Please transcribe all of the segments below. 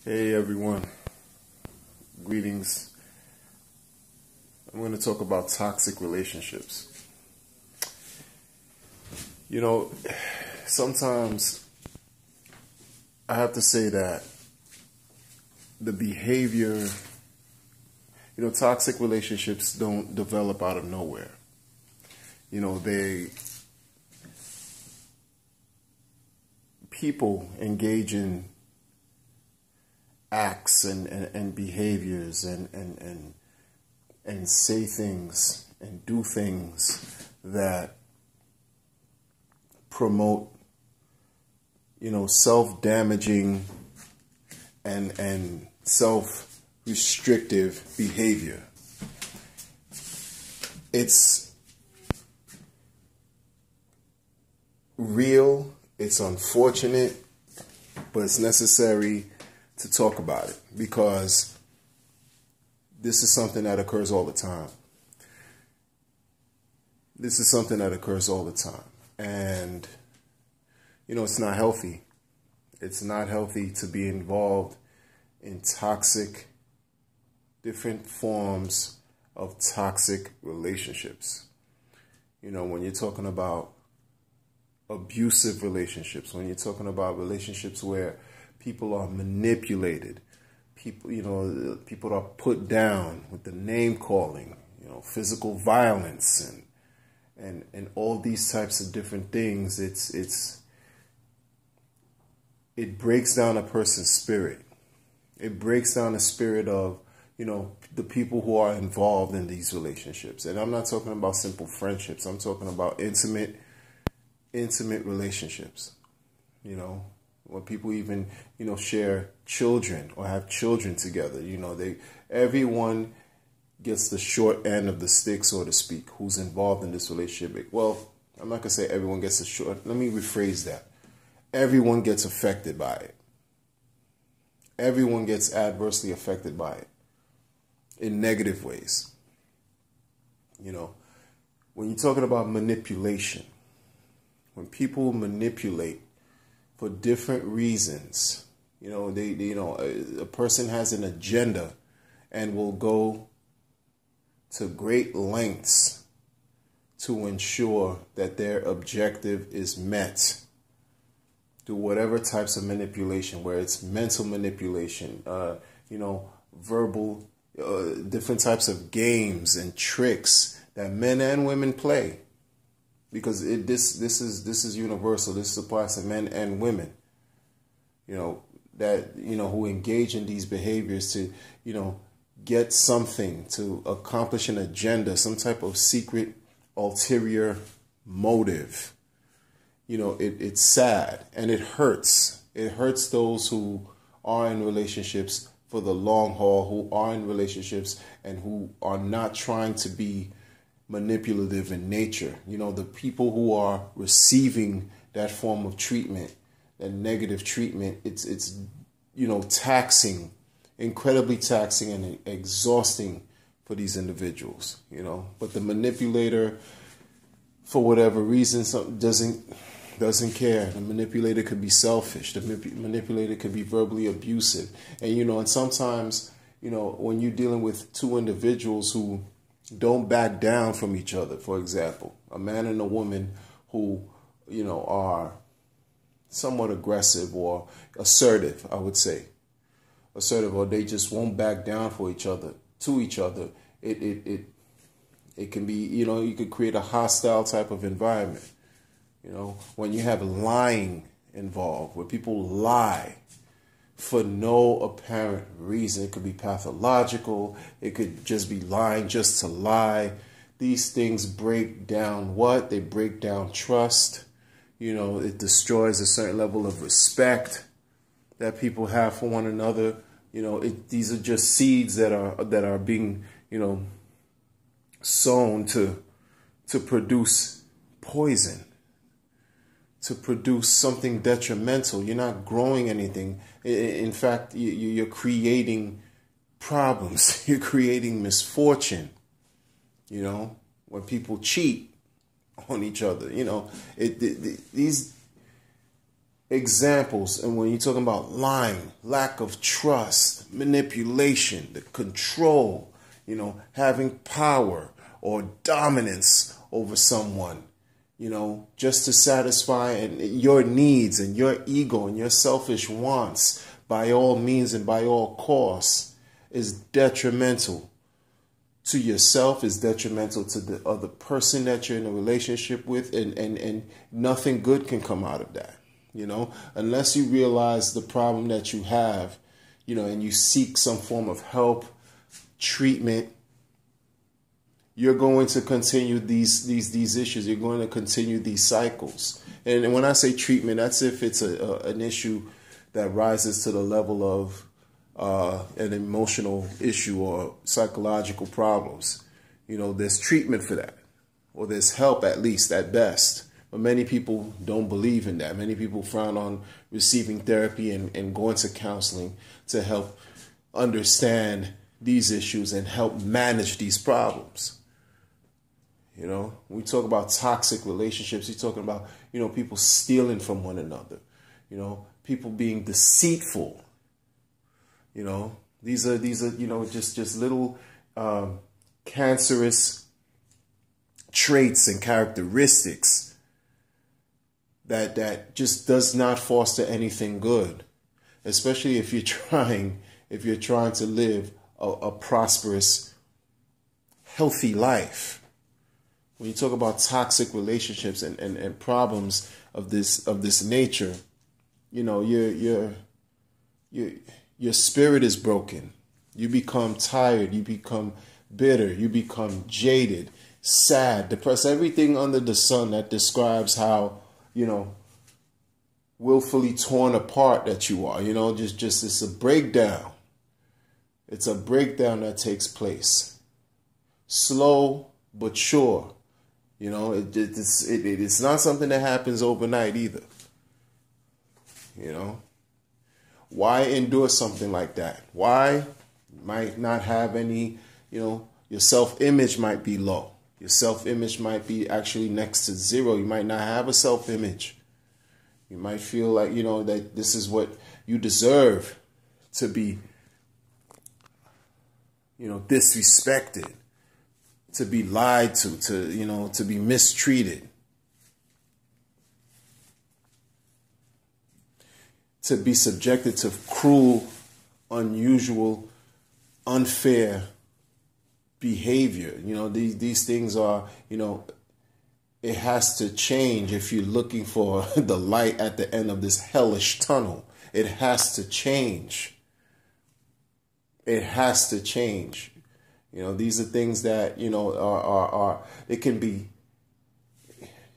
Hey everyone, greetings. I'm going to talk about toxic relationships. You know, sometimes I have to say that the behavior, toxic relationships don't develop out of nowhere. People engage in acts and behaviors and say things and do things that promote self-damaging and self-restrictive behavior. It's real, it's unfortunate, but it's necessary to talk about it because this is something that occurs all the time. And, it's not healthy. It's not healthy to be involved in different forms of toxic relationships. When you're talking about abusive relationships, when you're talking about relationships where people are manipulated, people are put down with the name calling, physical violence and all these types of different things, it breaks down a person's spirit. It breaks down the spirit of, the people who are involved in these relationships. And I'm not talking about simple friendships. I'm talking about intimate relationships, when people even, share children or have children together. Everyone gets the short end of the stick, so to speak, who's involved in this relationship. Well, I'm not going to say everyone gets the short. Let me rephrase that. Everyone gets affected by it. Everyone gets adversely affected by it in negative ways. When you're talking about manipulation, when people manipulate for different reasons, a person has an agenda and will go to great lengths to ensure that their objective is met through whatever types of manipulation, where it's mental manipulation, verbal, different types of games and tricks that men and women play. Because this is universal. This applies to men and women, who engage in these behaviors to, get something, to accomplish an agenda, some type of secret ulterior motive. It's sad and it hurts. It hurts those who are in relationships for the long haul, who are in relationships and who are not trying to be manipulative in nature. The people who are receiving that form of treatment, that negative treatment, it's taxing, incredibly taxing and exhausting for these individuals, But the manipulator, for whatever reason, doesn't care. The manipulator could be selfish. The manipulator could be verbally abusive. And, and sometimes, when you're dealing with two individuals who don't back down from each other, for example, a man and a woman who, are somewhat aggressive or assertive, I would say. Assertive, or they just won't back down to each other. It can be, you could create a hostile type of environment. When you have lying involved, where people lie for no apparent reason. It could be pathological. It could just be lying just to lie. These things break down what? They break down trust. It destroys a certain level of respect that people have for one another. These are just seeds that are being, sown to produce poison, to produce something detrimental. You're not growing anything. In fact, you're creating problems. You're creating misfortune. When people cheat on each other, these examples. And when you're talking about lying, lack of trust, manipulation, the control, having power or dominance over someone, just to satisfy your needs and your ego and your selfish wants by all means and by all costs, is detrimental to yourself, is detrimental to the other person that you're in a relationship with, and nothing good can come out of that, unless you realize the problem that you have, and you seek some form of help, treatment. You're going to continue these issues. You're going to continue these cycles. And when I say treatment, that's if it's an issue that rises to the level of an emotional issue or psychological problems. There's treatment for that, or there's help, at least at best. But many people don't believe in that. Many people frown on receiving therapy and going to counseling to help understand these issues and help manage these problems. When we talk about toxic relationships, you're talking about, people stealing from one another, people being deceitful. These are just little cancerous traits and characteristics that just does not foster anything good, especially if you're trying to live a prosperous, healthy life. When you talk about toxic relationships and problems of this nature, your spirit is broken. You become tired. You become bitter. You become jaded, sad, depressed. Everything under the sun that describes how, willfully torn apart that you are. Just it's a breakdown. It's a breakdown that takes place. Slow but sure. It's not something that happens overnight either. Why endure something like that? Why? You might not have any, your self-image might be low. Your self-image might be actually next to zero. You might not have a self-image. You might feel like, that this is what you deserve, to be, disrespected, to be lied to be mistreated, to be subjected to cruel, unusual, unfair behavior. These things are, it has to change if you're looking for the light at the end of this hellish tunnel. It has to change. It has to change. These are things that, are it can be,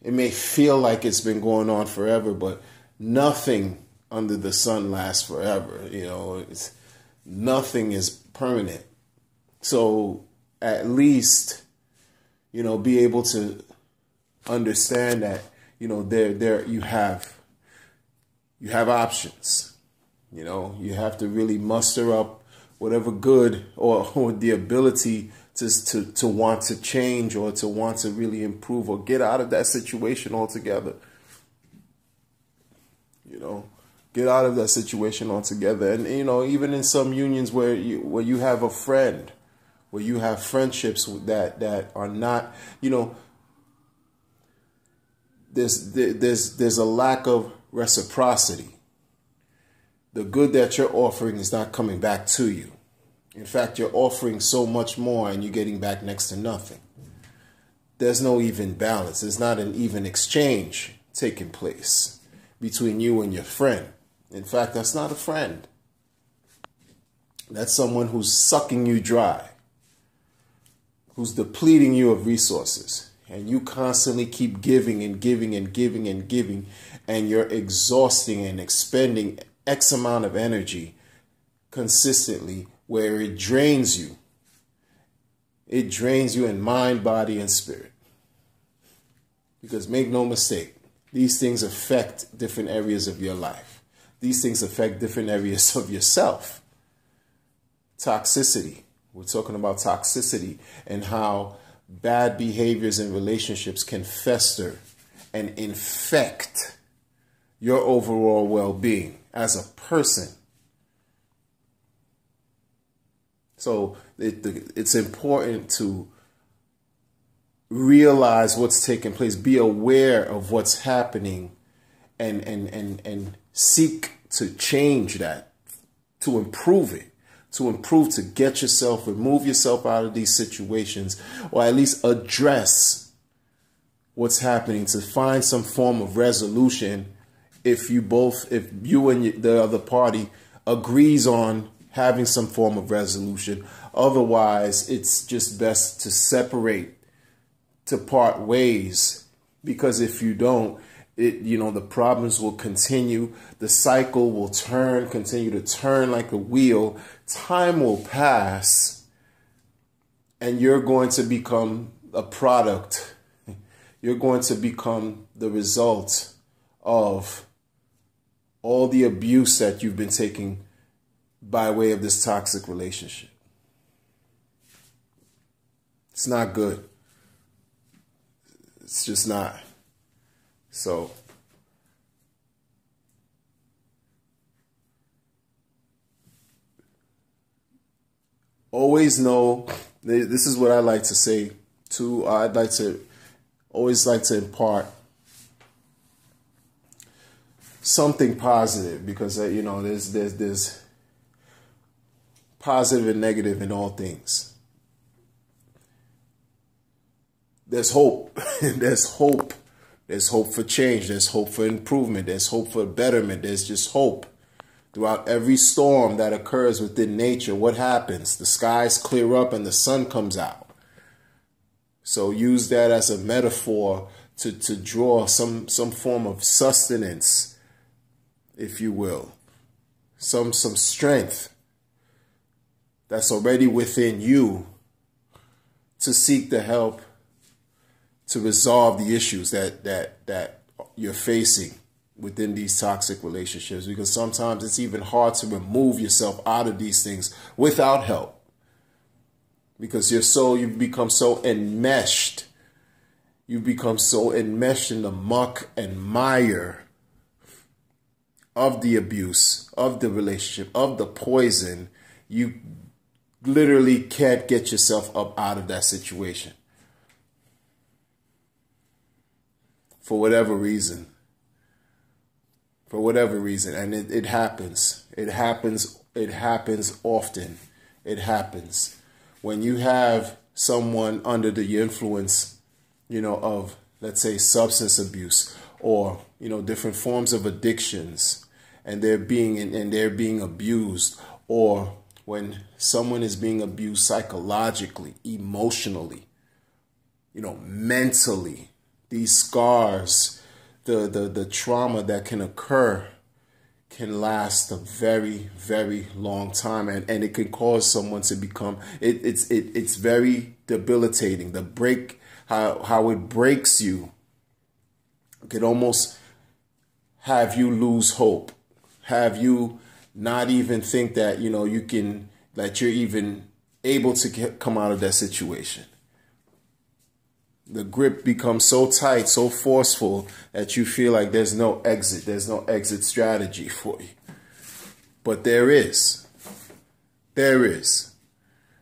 it may feel like it's been going on forever, but nothing under the sun lasts forever. Nothing is permanent. So at least, be able to understand that, there you have options. You have to really muster up whatever good or the ability to want to change or to want to really improve or get out of that situation altogether. Get out of that situation altogether. And, even in some unions where you have a friend, where you have friendships that are not, there's a lack of reciprocity. The good that you're offering is not coming back to you. In fact, you're offering so much more and you're getting back next to nothing. There's no even balance. There's not an even exchange taking place between you and your friend. In fact, that's not a friend. That's someone who's sucking you dry, who's depleting you of resources. And you constantly keep giving and giving and giving and giving, and you're exhausting and expending X amount of energy consistently, where it drains you. It drains you in mind, body, and spirit. Because make no mistake, these things affect different areas of your life. These things affect different areas of yourself. Toxicity. We're talking about toxicity and how bad behaviors in relationships can fester and infect your overall well-being as a person. So it's important to realize what's taking place, be aware of what's happening, and seek to change that, to improve it, to get yourself, remove yourself out of these situations, or at least address what's happening, to find some form of resolution if you and the other party agrees on having some form of resolution. Otherwise, it's just best to separate, to part ways, because if you don't, the problems will continue. The cycle will continue to turn like a wheel. Time will pass, and you're going to become a product. You're going to become the result of all the abuse that you've been taking by way of this toxic relationship. It's not good. It's just not. So always know, this is what I like to say too. I'd always like to impart something positive, because there's positive and negative in all things. There's hope. There's hope. There's hope for change. There's hope for improvement. There's hope for betterment. There's just hope. Throughout every storm that occurs within nature, what happens? The skies clear up and the sun comes out. So use that as a metaphor to draw some form of sustenance, if you will. Some strength that's already within you to seek the help to resolve the issues that you're facing within these toxic relationships, because sometimes it's even hard to remove yourself out of these things without help, because you've become so enmeshed. You've become so enmeshed in the muck and mire of the abuse, of the relationship, of the poison. You literally can't get yourself up out of that situation. For whatever reason. And it happens. It happens often. It happens. When you have someone under the influence, of, let's say, substance abuse, or, different forms of addictions, and they're being abused, or when someone is being abused psychologically, emotionally, mentally, these scars, the trauma that can occur can last a very, very long time, and it can cause someone to become, it's very debilitating. How it breaks you can almost have you lose hope, have you not even think that that you're even able to come out of that situation. The grip becomes so tight, so forceful, that you feel like there's no exit strategy for you. But there is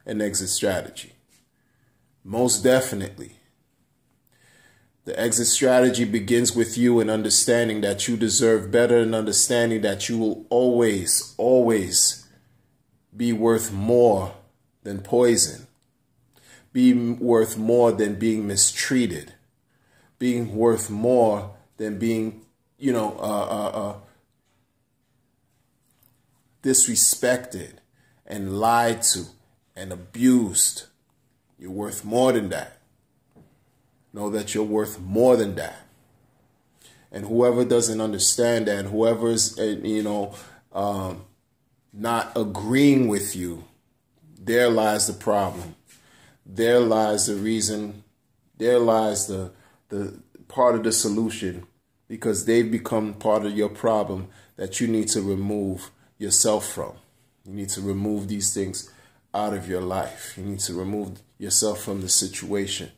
an exit strategy. Most definitely. The exit strategy begins with you in understanding that you deserve better, and understanding that you will always, always be worth more than poison. Be worth more than being mistreated. Being worth more than being, disrespected and lied to and abused. You're worth more than that. Know that you're worth more than that. And whoever doesn't understand that, whoever is, not agreeing with you, there lies the problem. There lies the reason. There lies the part of the solution, because they've become part of your problem that you need to remove yourself from. You need to remove these things out of your life. You need to remove yourself from the situation.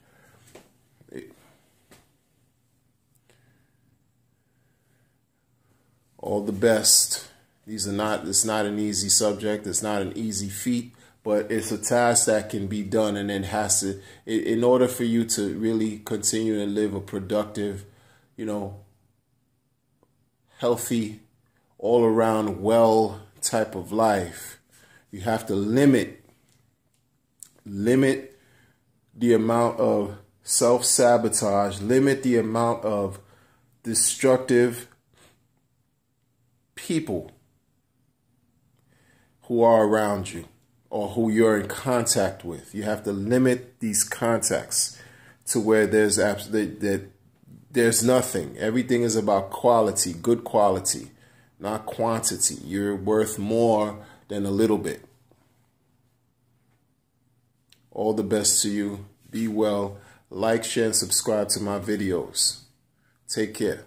All the best. It's not an easy subject. It's not an easy feat, but it's a task that can be done, and then in order for you to really continue to live a productive, healthy, all around well type of life, you have to limit the amount of self-sabotage, limit the amount of destructive people who are around you or who you're in contact with. You have to limit these contacts to where there's nothing. Everything is about quality, good quality, not quantity. You're worth more than a little bit. All the best to you. Be well. Like, share, and subscribe to my videos. Take care.